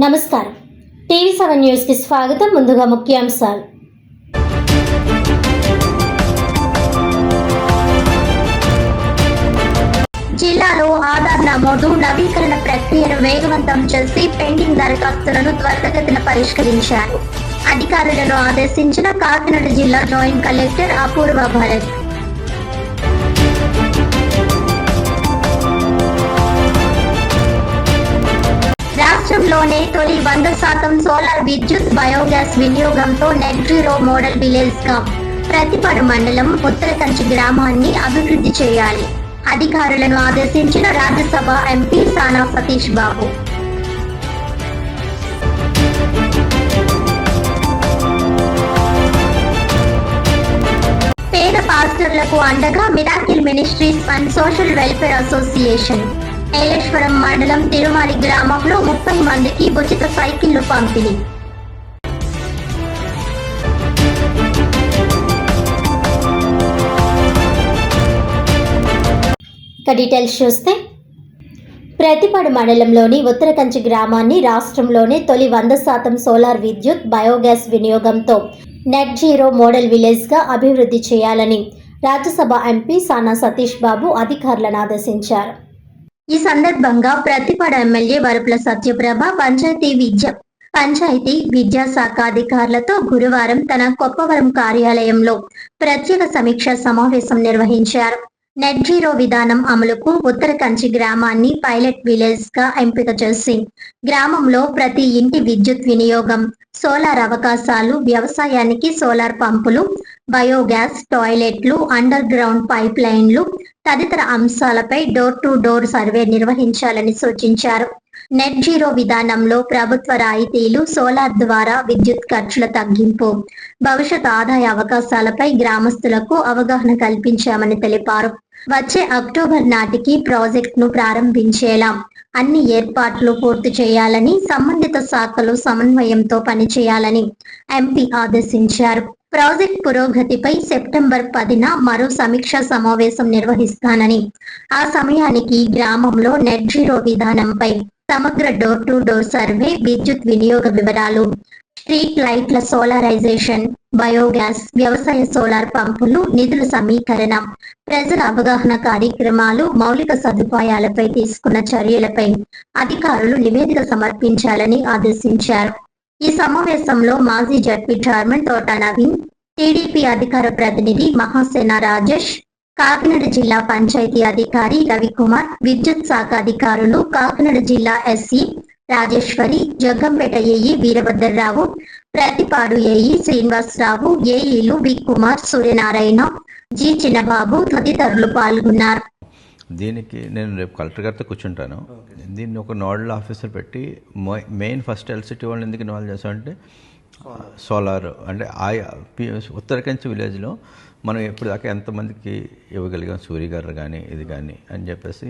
నమస్కారం. టీవీ7 న్యూస్ కి స్వాగతం. ముందుగా ముఖ్యాంశాలు. జిల్లాలో ఆధార్ నమోదు నవీకరణ ప్రక్రియను వేగవంతం చేసి పెండింగ్ దరఖాస్తులను త్వరితగతిన పరిష్కరించారు. అధికారులను ఆదేశించిన కాకినాడ జిల్లా జాయింట్ కలెక్టర్ అపూర్వ భరత్. రాష్ట్రంలోనే తొలి 100% సోలార్ విద్యుత్ బయోగ్యాస్ వినియోగంతో నెట్ జీరో మోడల్ విలేజ్ గా ప్రతిపాడు మండలం ఉత్తరకంచి గ్రామాన్ని అభివృద్ధి చేయాలి. అధికారులను ఆదేశించిన రాజ్యసభ ఎంపీ సానా సతీష్ బాబు. పేద పాస్టర్లకు అండగా miracle ministries and social welfare association. Yeleswaram మండలం తిరుమలి గ్రామంలో 30 మందికి ఉచిత సైకిళ్లు పంపిణీ. డీటెయిల్స్ చూస్తే, ప్రతిపాడు మండలంలోని ఉత్తరకంచి గ్రామాన్ని రాష్ట్రంలోనే తొలి 100% సోలార్ విద్యుత్ బయోగ్యాస్ వినియోగంతో నెట్ జీరో మోడల్ విలేజ్ గా అభివృద్ధి చేయాలని రాజ్యసభ ఎంపీ సానా సతీష్ బాబు అధికారులను ఆదేశించారు. ఈ సందర్భంగా ప్రతిపాడు ఎమ్మెల్యే వరపుల సత్యప్రభ పంచాయతీ విద్యాశాఖ అధికారులతో గురువారం తన కొప్పవరం కార్యాలయంలో ప్రత్యేక సమీక్ష సమావేశం నిర్వహించారు. నెట్ జీరో విధానం అమలుకు ఉత్తరకంచి గ్రామాన్ని పైలట్ విలేజ్ గా ఎంపిక చేసి గ్రామంలో ప్రతి ఇంటి విద్యుత్ వినియోగం, సోలార్ అవకాశాలు, వ్యవసాయానికి సోలార్ పంపులు, బయోగ్యాస్, టాయిలెట్లు, అండర్ గ్రౌండ్ పైప్ లైన్లు తదితర అంశాలపై డోర్ టు డోర్ సర్వే నిర్వహించాలని సూచించారు. నెట్ జీరో విధానంలో ప్రభుత్వ రాయితీలు, సోలార్ ద్వారా విద్యుత్ ఖర్చుల తగ్గింపు, భవిష్యత్ ఆదాయ అవకాశాలపై గ్రామస్తులకు అవగాహన కల్పించామని తెలిపారు. వచ్చే అక్టోబర్ నాటికి ప్రాజెక్టును ప్రారంభించేలా అన్ని ఏర్పాట్లు పూర్తి చేయాలని, సంబంధిత శాఖలు సమన్వయంతో పనిచేయాలని ఎంపీ ఆదేశించారు. ప్రాజెక్ట్ పురోగతిపై సెప్టెంబర్ 10న మరో సమీక్షా సమావేశం నిర్వహిస్తానని, ఆ సమయానికి గ్రామంలో నెట్ జీరో విధానంపై సమగ్ర డోర్ టు డోర్ సర్వే, విద్యుత్ వినియోగ వివరాలు, స్ట్రీట్ లైట్ల సోలారైజేషన్, బయోగ్యాస్, వ్యవసాయ సోలార్ పంపులు, నిధుల సమీకరణ, ప్రజల అవగాహన కార్యక్రమాలు, మౌలిక సదుపాయాలపై తీసుకున్న చర్యలపై అధికారులు నివేదిక సమర్పించాలని ఆదేశించారు. ఈ సమావేశంలో మాజీ జడ్పీ చైర్మన్ తోట నవీన్, టీడీపీ అధికార ప్రతినిధి మహాసేన రాజేష్, కాకినాడ జిల్లా పంచాయతీ అధికారి రవికుమార్, విద్యుత్ శాఖ అధికారులు, కాకినాడ జిల్లా SC Rajeshwari, Jaggampeta AE Veerabhadrarao, Prathipadu AE Srinivasarao, ఏఈలు వి కుమార్, సూర్యనారాయణ, జి చిన్నబాబు తదితరులు పాల్గొన్నారు. దీనికి నేను రేపు కలెక్టర్ గారితో కూర్చుంటాను. దీన్ని ఒక నోడల్ ఆఫీసర్ పెట్టి మెయిన్ ఫస్ట్ ఎలక్ట్రిసిటీ వాళ్ళని ఎందుకు ఇన్వాల్వ్ చేస్తామంటే సోలార్ అంటే ఉత్తరకంచి విలేజ్లో మనం ఎప్పుడు దాకా ఎంతమందికి ఇవ్వగలిగాం, సూర్య గారు కానీ ఇది కానీ అని చెప్పేసి